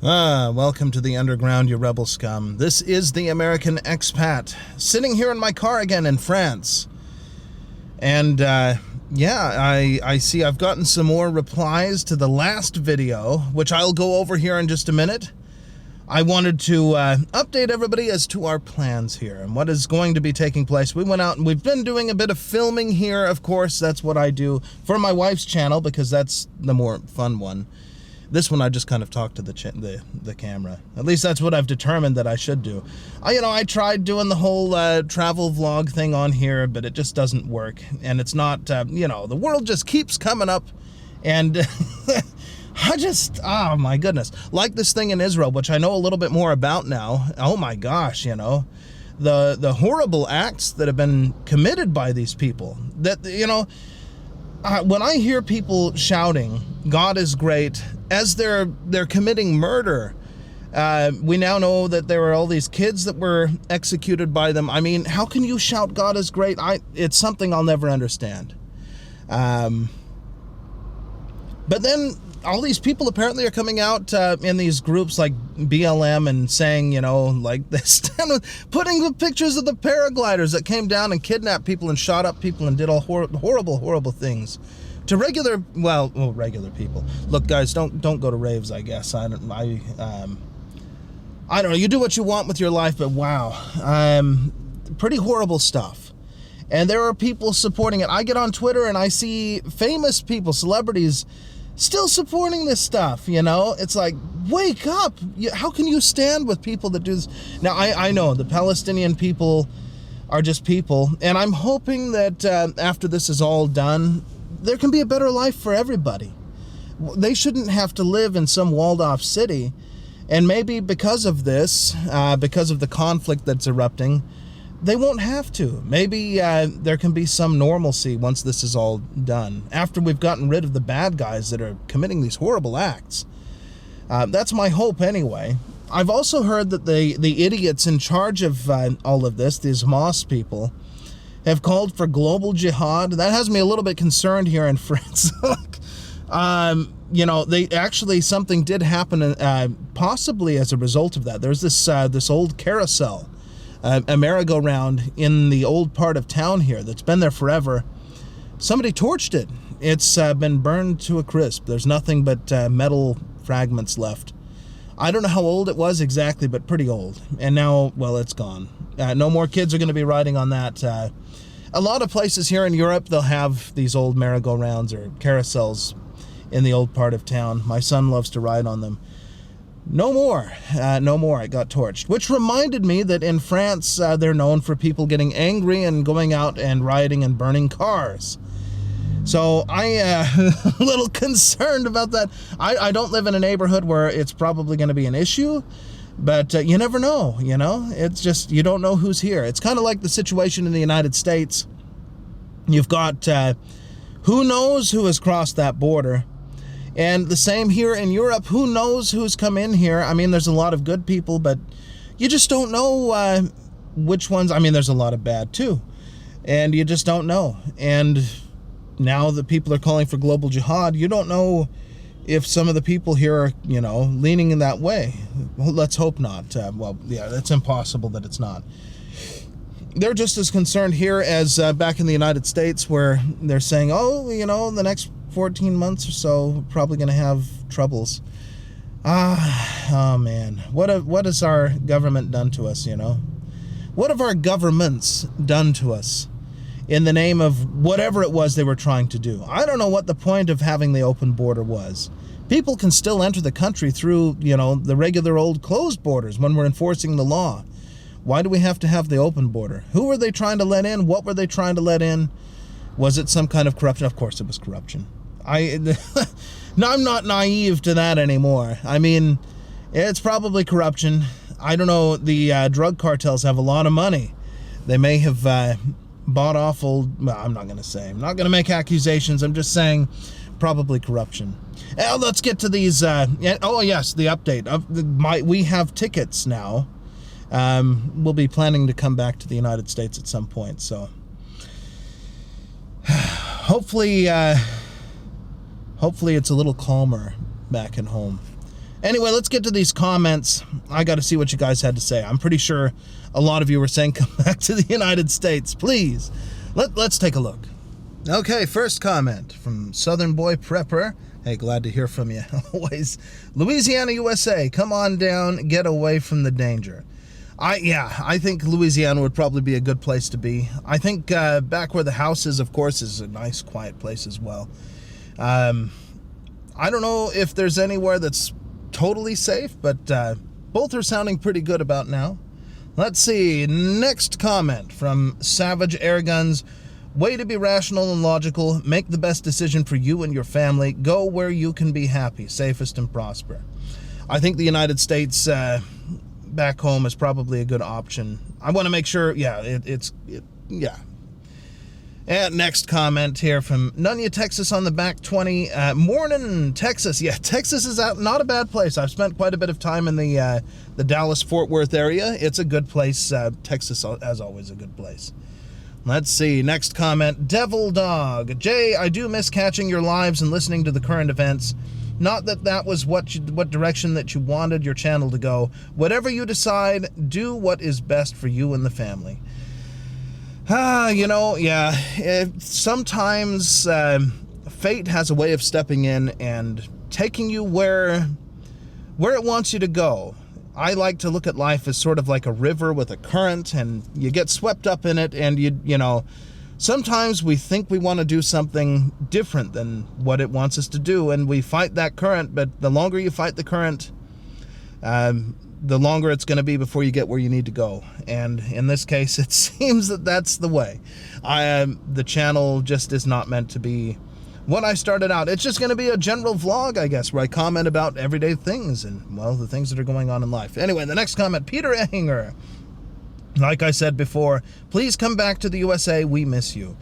Welcome to the underground, you rebel scum. This is the American expat, sitting here in my car again in France. And, I see I've gotten some more replies to the last video, which I'll go over here in just a minute. I wanted to update everybody as to our plans here and what is going to be taking place. We went out and we've been doing a bit of filming here. Of course, that's what I do for my wife's channel because that's the more fun one. This one I just kind of talk to the camera. At least that's what I've determined that I should do. I tried doing the whole travel vlog thing on here, but it just doesn't work. And it's not, the world just keeps coming up and oh my goodness. Like this thing in Israel, which I know a little bit more about now. Oh my gosh, the horrible acts that have been committed by these people. That, when I hear people shouting, God is great, as they're committing murder, we now know that there were all these kids that were executed by them. I mean, how can you shout God is great? It's something I'll never understand. But then all these people apparently are coming out in these groups like BLM and saying, like this, putting pictures of the paragliders that came down and kidnapped people and shot up people and did all horrible things to regular people. Look, guys, don't go to raves. I guess I don't know. You do what you want with your life, but wow, pretty horrible stuff. And there are people supporting it. I get on Twitter and I see famous people, celebrities, still supporting this stuff, It's like, wake up. How can you stand with people that do this? Now, I know the Palestinian people are just people, and I'm hoping that after this is all done, there can be a better life for everybody. They shouldn't have to live in some walled-off city, and maybe because of this, because of the conflict that's erupting, they won't have to. Maybe there can be some normalcy once this is all done, after we've gotten rid of the bad guys that are committing these horrible acts. That's my hope anyway. I've also heard that the idiots in charge of all of this, these Hamas people, have called for global jihad. That has me a little bit concerned here in France. They actually, something did happen possibly as a result of that. There's this old carousel, a merry-go-round in the old part of town here that's been there forever. Somebody torched it. It's been burned to a crisp. There's nothing but metal fragments left. I don't know how old it was exactly, but pretty old. And now, well, it's gone. No more kids are going to be riding on that. A lot of places here in Europe, they'll have these old merry-go-rounds or carousels in the old part of town. My son loves to ride on them. No more. It got torched. Which reminded me that in France, they're known for people getting angry and going out and rioting and burning cars. So I am a little concerned about that. I don't live in a neighborhood where it's probably going to be an issue, but you never know, It's just, you don't know who's here. It's kind of like the situation in the United States. You've got who knows who has crossed that border. And the same here in Europe. Who knows who's come in here? I mean, there's a lot of good people, but you just don't know which ones. I mean, there's a lot of bad too. And you just don't know. And now that people are calling for global jihad, you don't know if some of the people here are, leaning in that way. Well, let's hope not. It's impossible that it's not. They're just as concerned here as back in the United States, where they're saying, the next 14 months or so, we're probably going to have troubles. Oh man, what has our government done to us, What have our governments done to us in the name of whatever it was they were trying to do? I don't know what the point of having the open border was. People can still enter the country through, the regular old closed borders when we're enforcing the law. Why do we have to have the open border? Who were they trying to let in? What were they trying to let in? Was it some kind of corruption? Of course it was corruption. No, I'm not naive to that anymore. I mean, it's probably corruption. I don't know. The drug cartels have a lot of money. They may have bought off old. Well, I'm not going to say. I'm not going to make accusations. I'm just saying, probably corruption. Let's get to these. Oh yes, the update. We have tickets now. We'll be planning to come back to the United States at some point. So hopefully it's a little calmer back at home. Anyway, let's get to these comments. I got to see what you guys had to say. I'm pretty sure a lot of you were saying come back to the United States, please. Let's take a look. Okay, first comment from Southern Boy Prepper. Hey, glad to hear from you always. Louisiana, USA, come on down, get away from the danger. I think Louisiana would probably be a good place to be. I think back where the house is, of course, is a nice, quiet place as well. I don't know if there's anywhere that's totally safe, but both are sounding pretty good about now. Let's see. Next comment from Savage Airguns. Way to be rational and logical. Make the best decision for you and your family. Go where you can be happy, safest, and prosper. I think the United States back home is probably a good option. I want to make sure, yeah. And next comment here from Nunya, Texas on the back 20. Morning, Texas. Yeah, Texas is not a bad place. I've spent quite a bit of time in the Dallas-Fort Worth area. It's a good place. Texas, as always, a good place. Let's see. Next comment. Devil Dog. Jay, I do miss catching your lives and listening to the current events. Not that was what direction that you wanted your channel to go. Whatever you decide, do what is best for you and the family. Sometimes fate has a way of stepping in and taking you where it wants you to go. I like to look at life as sort of like a river with a current, and you get swept up in it, and sometimes we think we want to do something different than what it wants us to do, and we fight that current, but the longer you fight the current, the longer it's going to be before you get where you need to go. And in this case, it seems that that's the way. The channel just is not meant to be what I started out. It's just going to be a general vlog, I guess, where I comment about everyday things and, well, the things that are going on in life. Anyway, the next comment, Peter Ehinger. Like I said before, please come back to the USA. We miss you.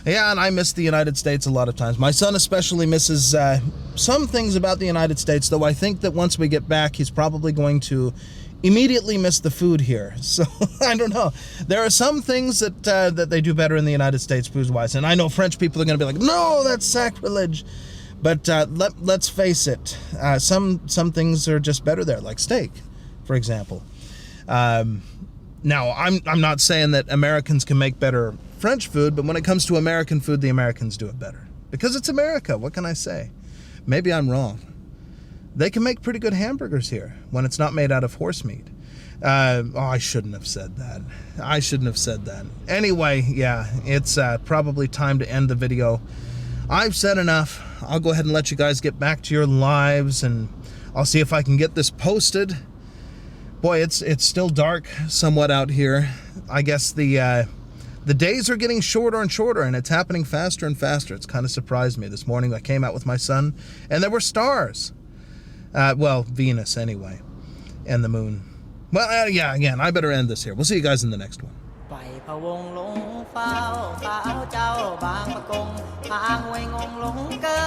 Yeah, and I miss the United States a lot of times. My son especially misses some things about the United States, though I think that once we get back, he's probably going to immediately miss the food here. So, I don't know. There are some things that they do better in the United States food-wise, and I know French people are going to be like, no, that's sacrilege. But let's face it, some things are just better there, like steak, for example. Now, I'm not saying that Americans can make better French food, but when it comes to American food, the Americans do it better. Because it's America, what can I say? Maybe I'm wrong. They can make pretty good hamburgers here when it's not made out of horse meat. I shouldn't have said that. Anyway, yeah, it's probably time to end the video. I've said enough. I'll go ahead and let you guys get back to your lives, and I'll see if I can get this posted. Boy, it's still dark somewhat out here. I guess the days are getting shorter and shorter, and it's happening faster and faster. It's kind of surprised me. This morning I came out with my son, and there were stars. Well, Venus anyway, and the moon. Well, yeah, again, I better end this here. We'll see you guys in the next one. ไปพะวงหลงเฝ้าสาวเจ้าบางประกงทางห้วยงงหลงเกิ